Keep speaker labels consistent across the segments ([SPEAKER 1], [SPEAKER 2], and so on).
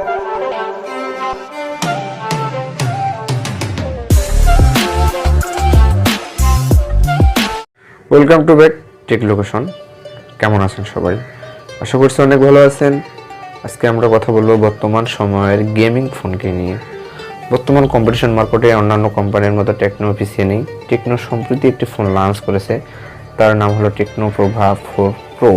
[SPEAKER 1] Welcome to back tech location. কেমন আছেন সবাই? আশা করছি অনেক ভালো আছেন। আজকে আমরা কথা বলবো বর্তমান সময়ের গেমিং ফোনকে নিয়ে। বর্তমান কম্পিটিশন মার্কেটে অন্যান্য কোম্পানির মতো টেকনো পিছিয়ে নেই। টেকনো সম্প্রতি একটি ফোন লঞ্চ করেছে, তার নাম হলো টেকনো প্রভা 4 প্রো।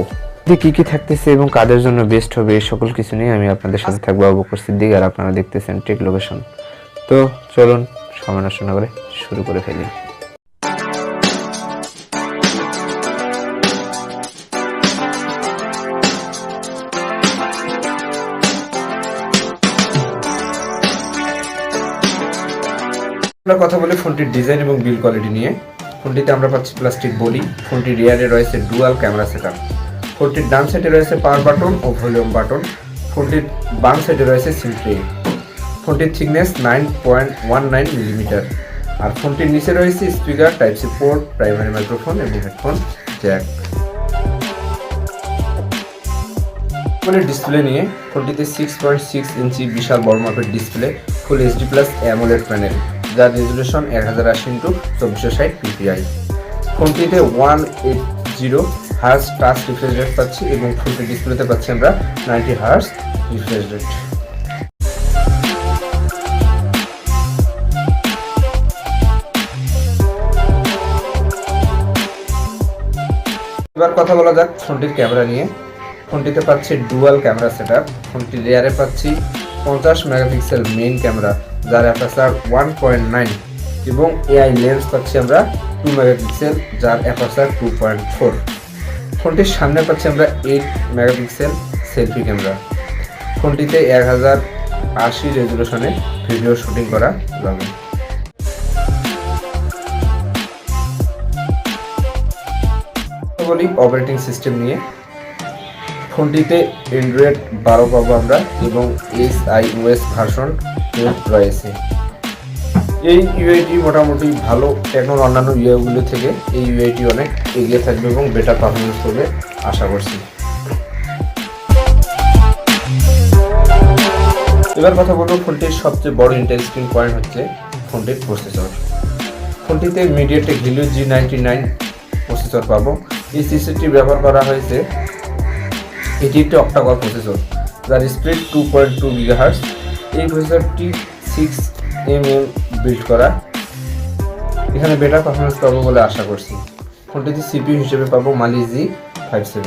[SPEAKER 1] কি কি থাকতেছে এবং কাদের জন্য বেস্ট হবে এই সকল কিছু নিয়ে আমি আপনাদের সাথে থাকবো অবকর সিদ্দিক, আর আপনারা দেখতেছেন টেক লোকেশন। তো চলুন সময় নষ্ট না করে শুরু করে ফেলি। আমরা কথা বলি ফোনটির ডিজাইন এবং বিল্ড কোয়ালিটি নিয়ে। ফোনটিতে আমরা পাচ্ছি প্লাস্টিক বডি। ফোনটির রিয়ারে রয়েছে ডুয়াল ক্যামেরা সেটআপ। ফোনটির ডান সাইডে রয়েছে পাওয়ার বাটন ও ভলিউম বাটন। ফোনটির বাম সাইডে রয়েছে সিম ট্রে। ফোনটির থিকনেস 9.19 মিলিমিটার। আর ফোনটির নিচে রয়েছে speaker, type C port, primary microphone এবং হেডফোন জ্যাক। ফোনের ডিসপ্লে নিয়ে, ফোনটিতে 6.6 ইঞ্চি বিশাল বড় মাপের display, full HD plus AMOLED panel, যার রেজুলেশন 1080x2460 পিপিআই। ফোনটিতে 180 হার্জ টাচ রিফ্রেশ রেট পাচ্ছি এবং ফোনটির ডিসপ্লেতে পাচ্ছি আমরা 90 হার্জ রিফ্রেশ রেট। এবার কথা বলা যাক ফোনটির ক্যামেরা নিয়ে। ফোনটিতে পাচ্ছি ডুয়াল ক্যামেরা সেটআপ। ফোনটির রিয়ারে পাচ্ছি 50 মেগাপিক্সেল মেইন ক্যামেরা, যার অ্যাপারচার 1.9 এবং এআই লেন্স পাচ্ছি আমরা 2 মেগাপিক্সেল, যার অ্যাপারচার 2.4। ফোনটির সামনে পাচ্ছি আমরা 8 মেগাপিক্সেল সেলফি ক্যামেরা। ফোনটিতে 1080 রেজুলেশনে ভিডিও শুটিং করা যাবে। বলি অপারেটিং সিস্টেম নিয়ে। ফোনটিতে অ্যান্ড্রয়েড 12 পাবো আমরা এবং iOS ভার্সন 12 রয়েছে। এই ইউআইটি মোটামুটি ভালো, টেকনোর অন্যান্য ইউআইগুলো থেকে এই ইউআইটি অনেক এগিয়ে থাকবে এবং বেটার পারফরমেন্স করবে আশা করছি। এবার কথা বলবো ফোনটির সবচেয়ে বড় ইন্টারেস্টিং পয়েন্ট হচ্ছে ফোনটির প্রসেসর। ফোনটিতে মিডিয়াটেক হিলিও G99 প্রসেসর পাবো। এই সিস্টেমটি ব্যবহার করা হয়েছে, এটি একটি অক্টাকোর প্রসেসর, যার স্পিড 2.2 GHz। এই প্রসেসরটি 6mm বিল্ড করা। এখানে বেটার পারফরমেন্স পাবো বলে আশা করছি। ফোনটিতে সিপিইউ হিসেবে পাবো মনি G57।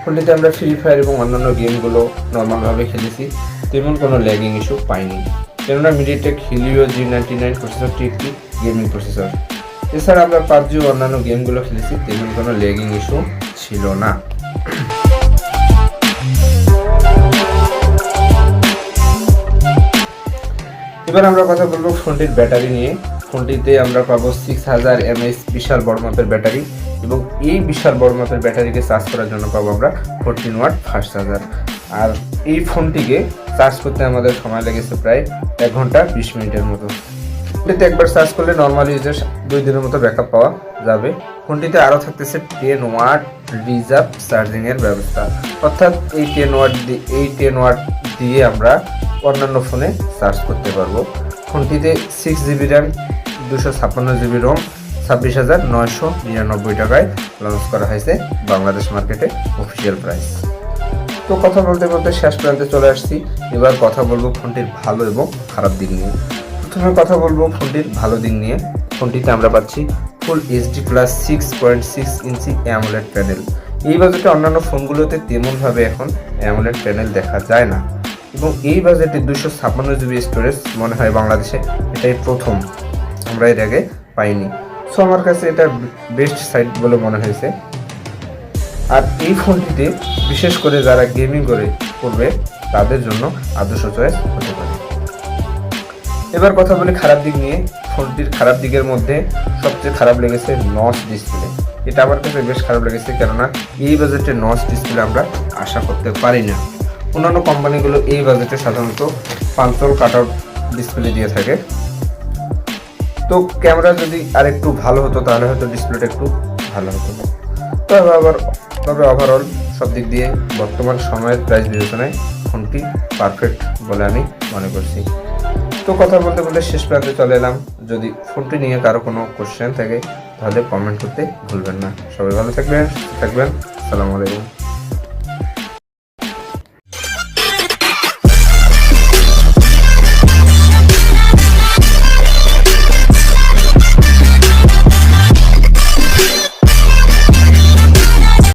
[SPEAKER 1] ফোনটিতে আমরা ফ্রি ফায়ার এবং অন্যান্য গেমগুলো নর্মালভাবে খেলেছি, তেমন কোনো ল্যাগিং ইস্যু পাইনি, কেননা মিডিয়াটেক হিলিও G99 প্রসেসরটি একটি গেমিং প্রসেসর। এছাড়া আমরা পাবজি ও অন্যান্য গেমগুলো খেলেছি, তেমন কোনো ল্যাগিং ইস্যু ছিল না। এবার আমরা কথা বলবো ফোনটির ব্যাটারি নিয়ে। ফোনটিতে আমরা পাবো 6000 mAh বিশাল বড় মাপের ব্যাটারি এবং এই বিশাল বড় মাপের ব্যাটারিকে চার্জ করার জন্য পাবো আমরা 14 ওয়াট ফাস্ট চার্জার। আর এই ফোনটিকে চার্জ করতে আমাদের সময় লেগেছে প্রায় 1 ঘন্টা 20 মিনিটের মতো। ফোনটিতে একবার চার্জ করলে নর্মাল ইউজের 2 দিনের মতো ব্যাকআপ পাওয়া যাবে। ফোনটিতে আরও থাকতেছে 10 ওয়াট রিজার্ভ চার্জিংয়ের ব্যবস্থা, অর্থাৎ এই 10 ওয়াট দিয়ে আমরা অন্যান্য ফোনে চার্জ করতে পারবো। ফোনটিতে 6GB র্যাম, 256GB ROM, 26,999 টাকায় লঞ্চ করা হয়েছে বাংলাদেশ মার্কেটে অফিসিয়াল প্রাইস। তো কথা বলতে বলতে শেষ প্রান্তে চলে আসছি। এবার কথা বলবো ফোনটির ভালো এবং খারাপ দিক নিয়ে। প্রথমে কথা বলবো ফোনটির ভালো দিক নিয়ে। ফোনটিতে আমরা পাচ্ছি ফুল এইচডি প্লাস 6.6 ইঞ্চি অ্যামোলেড প্যানেল। এই বাজেটে অন্যান্য ফোনগুলোতে তেমনভাবে এখন অ্যামোলেড প্যানেল দেখা যায় না এবং এই বাজেটে 256GB স্টোরেজ মনে হয় বাংলাদেশে এটাই প্রথম, আমরা এর আগে পাইনি। সো আমার কাছে এটা বেস্ট সাইট বলে মনে হয়েছে। আর এই ফোনটিতে বিশেষ করে যারা গেমিং করবে তাদের জন্য আদর্শ চয়েস হতে পারে। এবার কথা বলি খারাপ দিক নিয়ে। ফোনটির খারাপ দিকের মধ্যে সবচেয়ে খারাপ লেগেছে নচ ডিসপ্লে। এটা আমার কাছে বেশ খারাপ লেগেছে, কেননা এই বাজেটে নচ ডিসপ্লে আমরা আশা করতে পারি না। অন্যান্য কোম্পানিগুলো এই বাজেটে সাধারণত পাঞ্চল কাট আউট ডিসপ্লে দিয়ে থাকে। তো ক্যামেরা যদি আরেকটু ভালো হতো তাহলে হয়তো ডিসপ্লেটা একটু ভালো হতো। তবে আবার তবে ওভারঅল সব দিক দিয়ে বর্তমান সময়ের প্রাইস বিবেচনায় ফোনটি পারফেক্ট বলে আমি মনে করছি। তো কথা বলতে বলতে শেষ প্রান্তে চলে এলাম। যদি ফোনটি নিয়ে কারো কোনো কোশ্চেন থাকে তাহলে কমেন্ট করতে ভুলবেন না। সবাই ভালো থাকবেন। আসসালামু আলাইকুম।